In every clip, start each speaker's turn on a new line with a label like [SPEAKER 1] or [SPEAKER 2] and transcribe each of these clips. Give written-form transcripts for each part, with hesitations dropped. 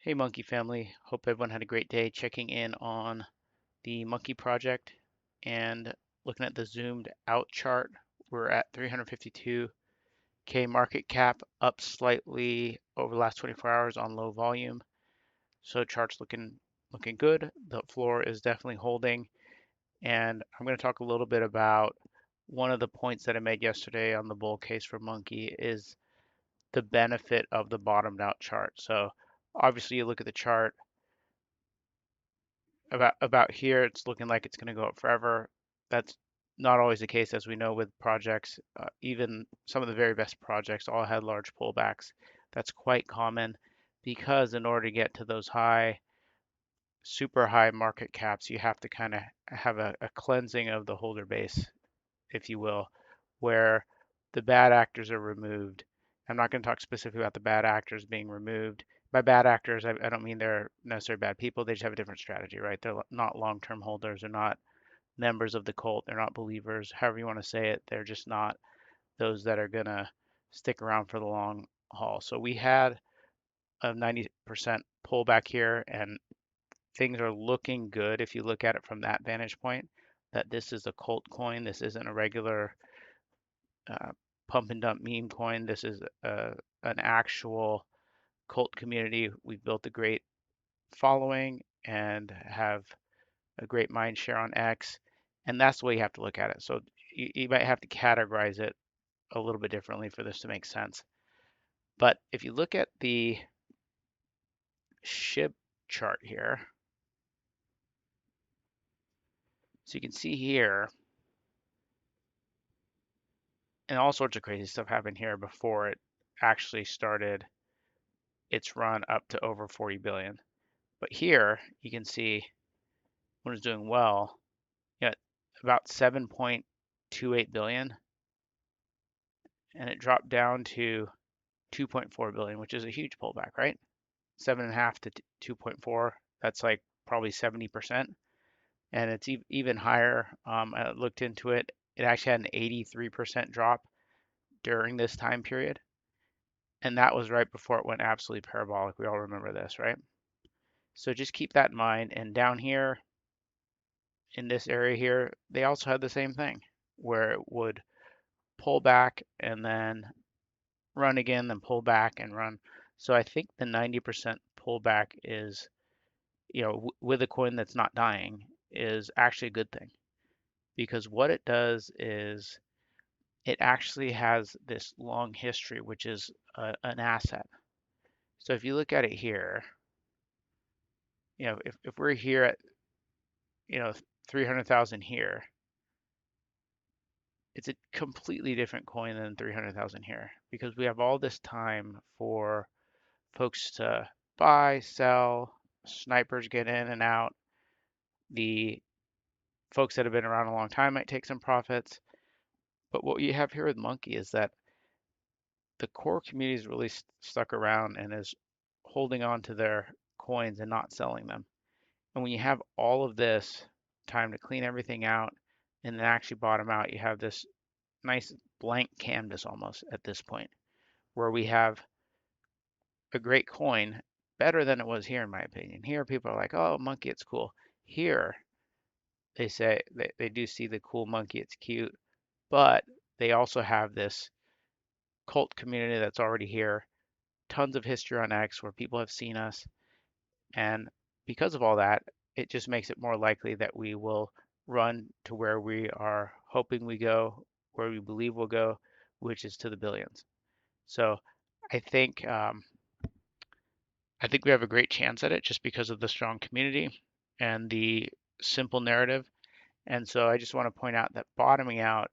[SPEAKER 1] Hey Monkey family, hope everyone had a great day checking in on the Monkey project and looking at the zoomed out chart. We're at 352K market cap, up slightly over the last 24 hours on low volume. So chart's looking good. The floor is definitely holding, and I'm going to talk a little bit about one of the points that I made yesterday on the bull case for Monkey is the benefit of the bottomed out chart. So obviously you look at the chart about here, it's looking like it's going to go up forever. That's not always the case, as we know with projects. Even some of the very best projects all had large pullbacks. That's quite common because in order to get to those super high market caps, you have to kind of have a cleansing of the holder base, if you will, where the bad actors are removed. I'm not going to talk specifically about the bad actors being removed. By bad actors, I don't mean they're necessarily bad people. They just have a different strategy, right? They're not long-term holders. They're not members of the cult. They're not believers. However you want to say it, they're just not those that are going to stick around for the long haul. So we had a 90% pullback here, and things are looking good if you look at it from that vantage point, that this is a cult coin. This isn't a regular uh, pump and dump meme coin. This is an actual cult community. We've built a great following and have a great mind share on X, and that's the way you have to look at it. So you might have to categorize it a little bit differently for this to make sense. But if you look at the SHIB chart here, so you can see here, and all sorts of crazy stuff happened here before it actually started its run up to over 40 billion. But here you can see when it's doing well, you know, about 7.28 billion, and it dropped down to 2.4 billion, which is a huge pullback, right? 7.5 to 2.4, that's like probably 70%, and it's even higher. I looked into it. It actually had an 83% drop during this time period, and that was right before it went absolutely parabolic. We all remember this, right? So just keep that in mind. And down here in this area here, they also had the same thing where it would pull back and then run again, then pull back and run. So I think the 90% pullback is, with a coin that's not dying, is actually a good thing, because what it does is it actually has this long history, which is an asset. So if you look at it here, if we're here at, 300,000 here, it's a completely different coin than 300,000 here, because we have all this time for folks to buy, sell, snipers get in and out. The folks that have been around a long time might take some profits. But what you have here with Monkey is that the core community is really stuck around and is holding on to their coins and not selling them. And when you have all of this time to clean everything out and then actually bottom out, you have this nice blank canvas almost at this point, where we have a great coin, better than it was here in my opinion. Here people are like, oh, monkey, it's cool. Here they say they do see the cool monkey, it's cute, but they also have this cult community that's already here, tons of history on X where people have seen us, and because of all that, it just makes it more likely that we will run to where we are hoping we go, where we believe we'll go, which is to the billions. So I think I think we have a great chance at it just because of the strong community and the simple narrative. And so I just want to point out that bottoming out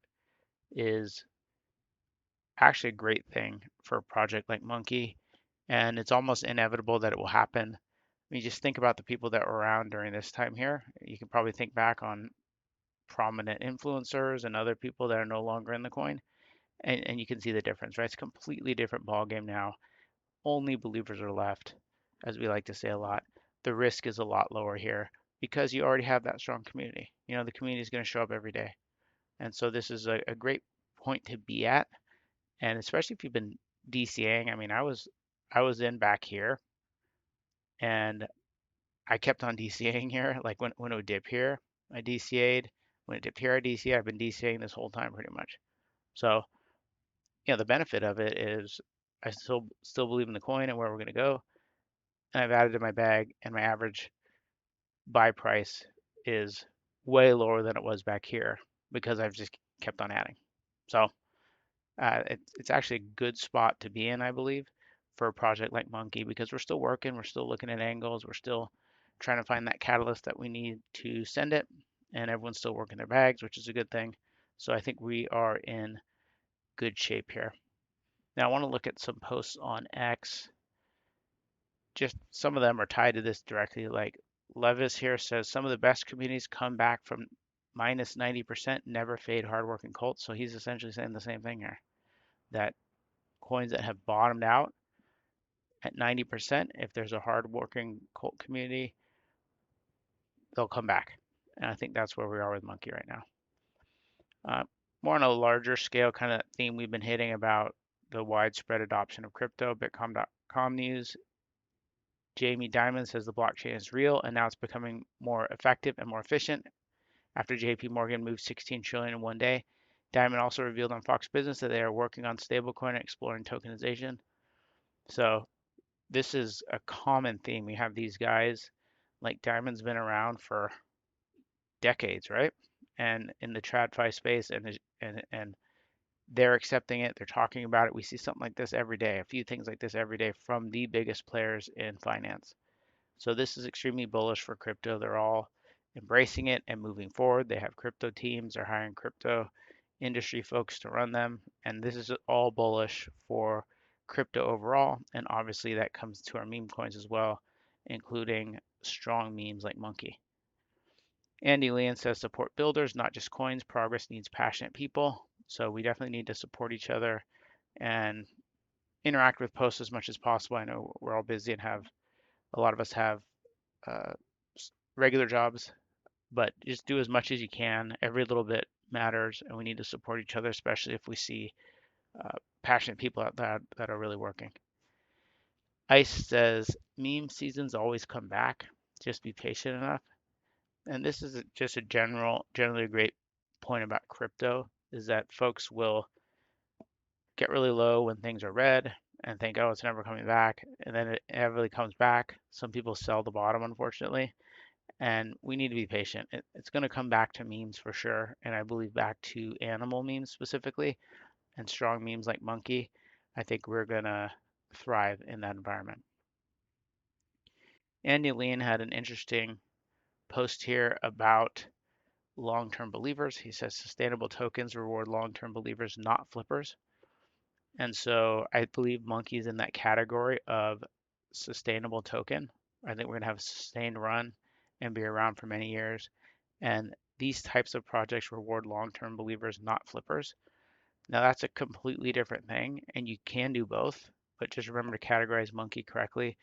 [SPEAKER 1] is actually a great thing for a project like Monkey, and it's almost inevitable that it will happen. I mean, just think about the people that were around during this time here. You can probably think back on prominent influencers and other people that are no longer in the coin, and you can see the difference, right? It's a completely different ball game now. Only believers are left, as we like to say a lot. The risk is a lot lower here because you already have that strong community. The community is going to show up every day. And so this is a great point to be at. And especially if you've been DCAing. I mean, I was in back here, and I kept on DCAing here. Like when it would dip here, I DCA'd. When it dipped here, I DCA'd. I've been DCAing this whole time pretty much. So, the benefit of it is I still believe in the coin and where we're going to go, and I've added to my bag, and my average buy price is way lower than it was back here because I've just kept on adding. So it's actually a good spot to be in, I believe, for a project like Monkey because we're still working, we're still looking at angles, we're still trying to find that catalyst that we need to send it, and everyone's still working their bags, which is a good thing. So I think we are in good shape here. Now I want to look at some posts on X. Just some of them are tied to this directly. Like Levis here says, some of the best communities come back from minus 90%, never fade, hardworking cults. So he's essentially saying the same thing here, that coins that have bottomed out at 90%, if there's a hardworking cult community, they'll come back. And I think that's where we are with Monkey right now. Uh, More on a larger scale kind of theme we've been hitting about the widespread adoption of crypto. Bitcoin.com news. Jamie Dimon says the blockchain is real and now it's becoming more effective and more efficient after JP Morgan moved 16 trillion in one day. Dimon also revealed on Fox Business that they are working on stablecoin and exploring tokenization. So this is a common theme. We have these guys like Dimon's been around for decades, right? And in the TradFi space, and they're accepting it. They're talking about it. We see something like this every day, a few things like this every day from the biggest players in finance. So this is extremely bullish for crypto. They're all embracing it and moving forward. They have crypto teams. They're hiring crypto industry folks to run them. And this is all bullish for crypto overall. And obviously that comes to our meme coins as well, including strong memes like Monkey. Andy Leon says support builders, not just coins. Progress needs passionate people. So we definitely need to support each other and interact with posts as much as possible. I know we're all busy and have a lot of us have uh, regular jobs, but just do as much as you can. Every little bit matters, and we need to support each other, especially if we see passionate people out there that are really working. Ice says meme seasons always come back. Just be patient enough. And this is just a generally a great point about crypto is that folks will get really low when things are red and think, oh, it's never coming back. And then it inevitably comes back. Some people sell the bottom, unfortunately. And we need to be patient. It's going to come back to memes for sure. And I believe back to animal memes specifically and strong memes like Monkey. I think we're going to thrive in that environment. Andy Lean had an interesting post here about long-term believers. He says sustainable tokens reward long-term believers, not flippers. And so I believe Monkey's in that category of sustainable token. I think we're going to have a sustained run and be around for many years. And these types of projects reward long-term believers, not flippers. Now that's a completely different thing, and you can do both, but just remember to categorize Monkey correctly,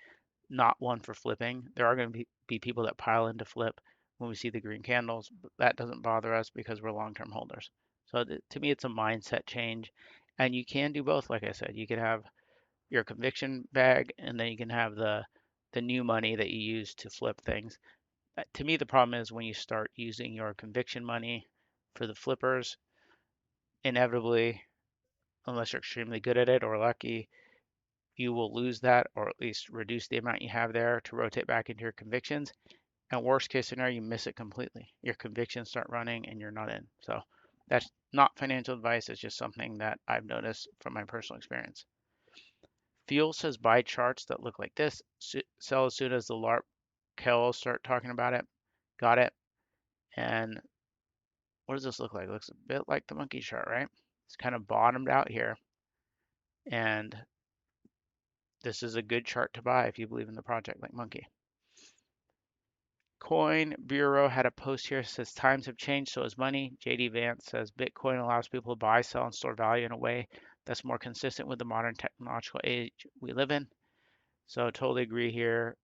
[SPEAKER 1] not one for flipping. There are going to be people that pile into flip when we see the green candles, but that doesn't bother us because we're long-term holders. So to me, it's a mindset change, and you can do both. Like I said, you can have your conviction bag, and then you can have the new money that you use to flip things. To me, the problem is when you start using your conviction money for the flippers, inevitably, unless you're extremely good at it or lucky, you will lose that or at least reduce the amount you have there to rotate back into your convictions. And worst case scenario, you miss it completely. Your convictions start running and you're not in. So that's not financial advice. It's just something that I've noticed from my personal experience. Fuel says buy charts that look like this. Sell as soon as the LARP kills start talking about it. Got it. And what does this look like? It looks a bit like the monkey chart, right? It's kind of bottomed out here. And this is a good chart to buy if you believe in the project like Monkey. Coin Bureau had a post here that says times have changed, so has money. JD Vance says Bitcoin allows people to buy, sell, and store value in a way that's more consistent with the modern technological age we live in. So totally agree here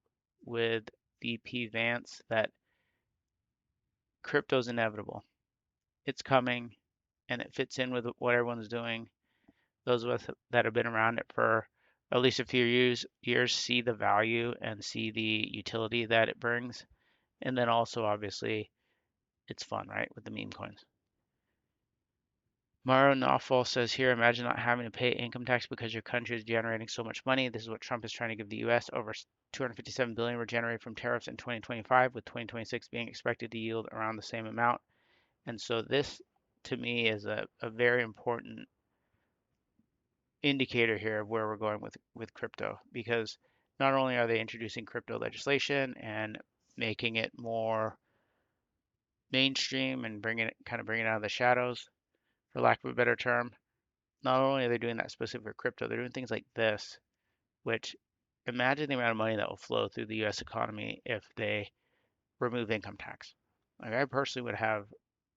[SPEAKER 1] with VP Vance that crypto's inevitable. It's coming and it fits in with what everyone's doing. Those of us that have been around it for at least a few years, see the value and see the utility that it brings. And then also, obviously, it's fun, right, with the meme coins. Maro Nawfal says here, imagine not having to pay income tax because your country is generating so much money. This is what Trump is trying to give the U.S. Over 257 billion were generated from tariffs in 2025, with 2026 being expected to yield around the same amount. And so this, to me, is a very important indicator here of where we're going with crypto, because not only are they introducing crypto legislation and making it more mainstream and bringing it out of the shadows, for lack of a better term. Not only are they doing that specific for crypto, they're doing things like this, which imagine the amount of money that will flow through the US economy if they remove income tax. Like I personally would have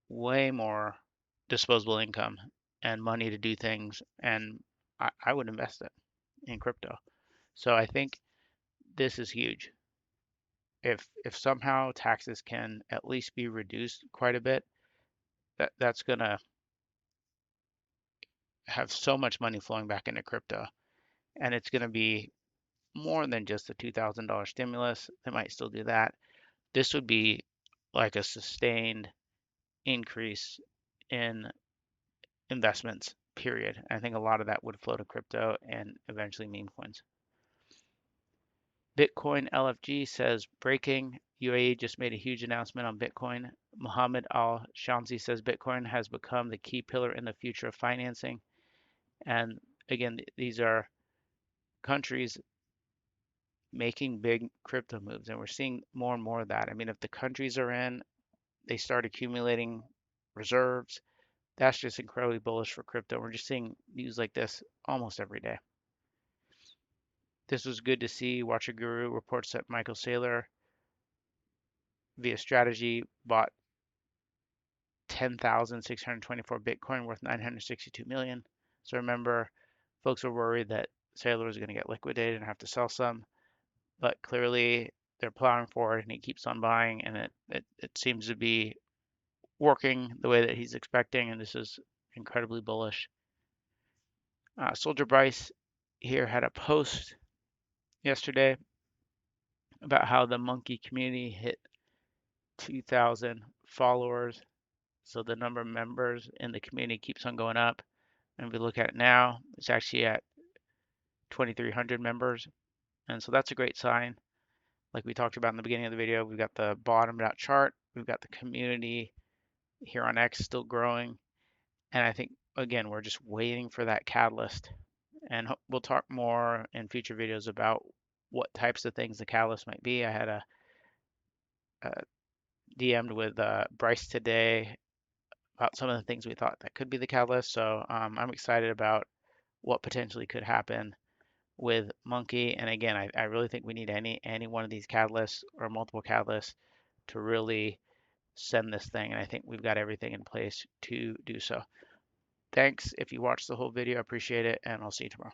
[SPEAKER 1] way more disposable income and money to do things, and I would invest it in crypto. So I think this is huge. If somehow taxes can at least be reduced quite a bit, that's gonna have so much money flowing back into crypto, and it's gonna be more than just a $2,000 stimulus. They might still do that. This would be like a sustained increase in investments, period. I think a lot of that would flow to crypto and eventually meme coins. Bitcoin LFG says breaking. UAE just made a huge announcement on Bitcoin. Mohammed Al Shamsi says Bitcoin has become the key pillar in the future of financing. And again, these are countries making big crypto moves, and we're seeing more and more of that. I mean, if the countries are in, they start accumulating reserves. That's just incredibly bullish for crypto. We're just seeing news like this almost every day. This was good to see. Watcher Guru reports that Michael Saylor, via strategy, bought 10,624 Bitcoin worth 962 million. So remember, folks were worried that Saylor was going to get liquidated and have to sell some, but clearly they're plowing forward and he keeps on buying, and it seems to be working the way that he's expecting, and this is incredibly bullish. Soldier Bryce here had a post yesterday about how the monke community hit 2,000 followers. So the number of members in the community keeps on going up. And if we look at it now, it's actually at 2,300 members. And so that's a great sign. Like we talked about in the beginning of the video, we've got the bottomed out chart. We've got the community here on X still growing. And I think, again, we're just waiting for that catalyst. And we'll talk more in future videos about what types of things the catalyst might be. I had a DM'd with Bryce today about some of the things we thought that could be the catalyst. So I'm excited about what potentially could happen with monke. And again, I really think we need any one of these catalysts or multiple catalysts to really send this thing. And I think we've got everything in place to do so. Thanks if you watched the whole video. I appreciate it, and I'll see you tomorrow.